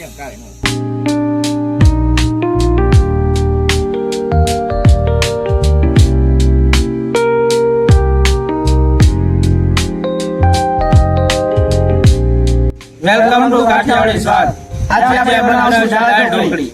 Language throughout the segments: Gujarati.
એમ કાંઈ ન. વેલકમ ટુ કાઠિયાવાડી સ્વાદ. આજે આપણે બનાવશું દાળ ઢોકળી.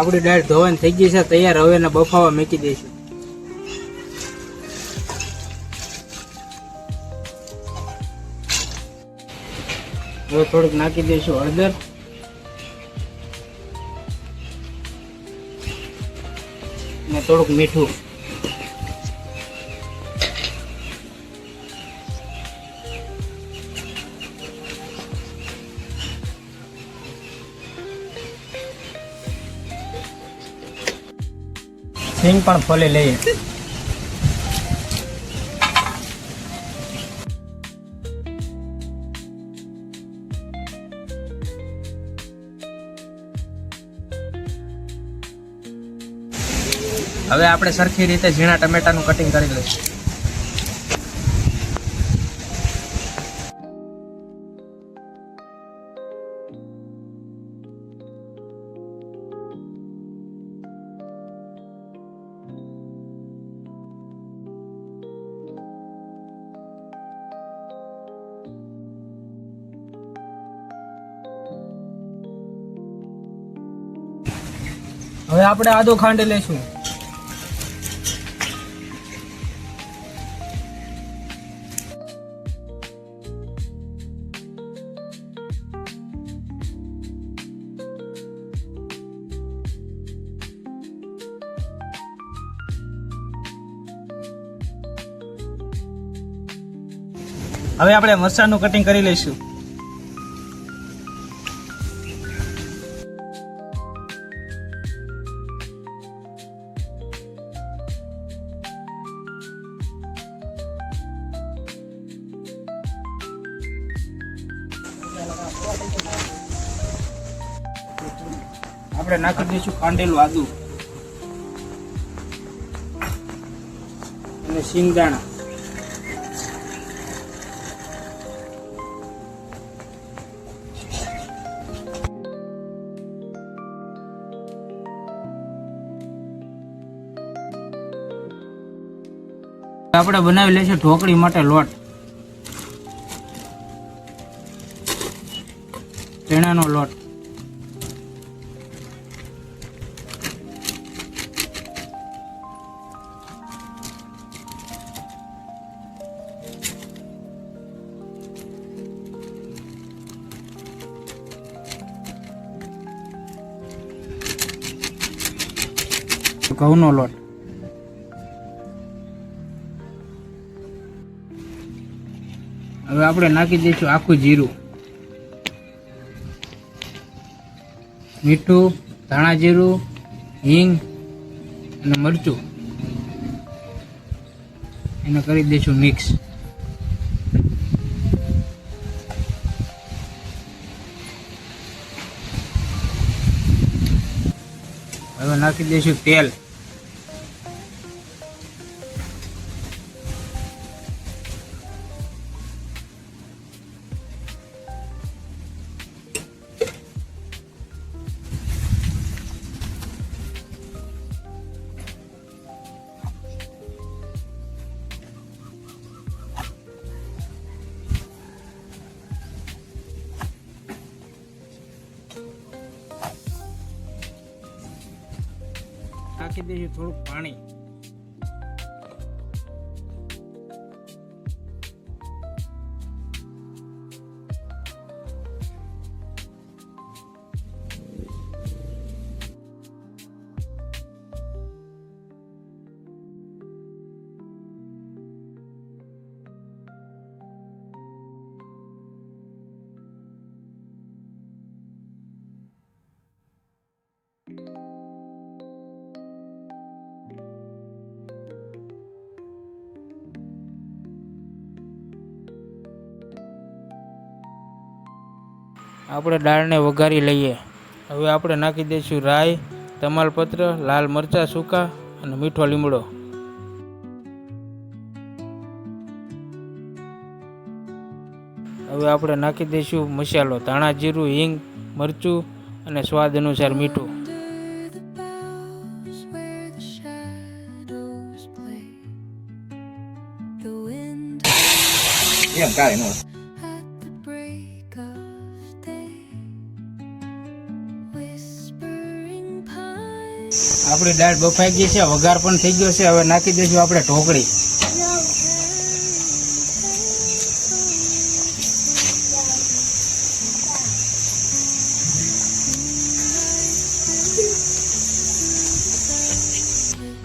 આપણી દાળ ધોવાની થઈ ગઈ છે તૈયાર. હવે એને બફાવા મૂકી દઈશું. હવે થોડુંક નાખી દઈશું હળદર ને થોડુંક મીઠું. સિંગ પણ ફોલી લઈએ. હવે આપણે સરખી રીતે ઝીણા ટમેટાનું કટિંગ કરી લઈશું. હવે આપણે આદુ ખાંડી લઈશું. હવે આપણે મરચાંનું કટિંગ કરી લઈશું. આપણે નાખી દઈશું ખાંડેલું આદુ અને સિંગદાણા. આપણે બનાવી લઈશું ઢોકળી માટે લોટ. ચણાનો લોટ, ઘઉંનો લોટ, હવે આપણે નાખી દઈશું આખું જીરું, મીઠું, ધાણા જીરું, હિંગ અને મરચું. એને કરી દઈશું મિક્સ. હવે નાખી દઈશું તેલ. નાખી દઈશું થોડુંક પાણી. આપણે દાળને વઘારી લઈએ. હવે આપણે નાખી દઈશું રાઈ, તમાલપત્ર, લાલ મરચાં સૂકા અને મીઠો લીમડો. હવે આપણે નાખી દઈશું મસાલો, ધાણા જીરું, હિંગ, મરચું અને સ્વાદ અનુસાર મીઠું. એમ કાંઈ ન હોય. આપણી દાળ બફાઈ ગઈ છે, વઘાર પણ થઈ ગયો છે. હવે નાખી દઈશું આપણે ઢોકળી.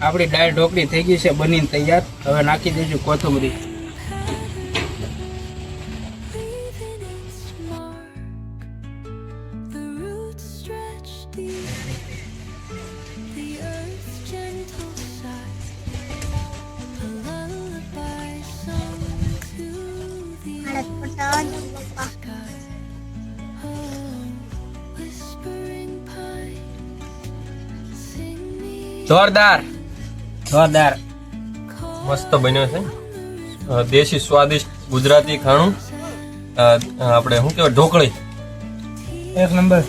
આપણી દાળ ઢોકળી થઈ ગઈ છે, બનીને તૈયાર. હવે નાખી દઈશું કોથમરી. જોરદાર. મસ્ત બન્યો છે. દેશી સ્વાદિષ્ટ ગુજરાતી ખાણું. આપણે શું કહેવાય, ઢોકળી. એક નંબર.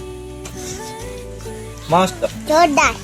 મસ્ત. જોરદાર.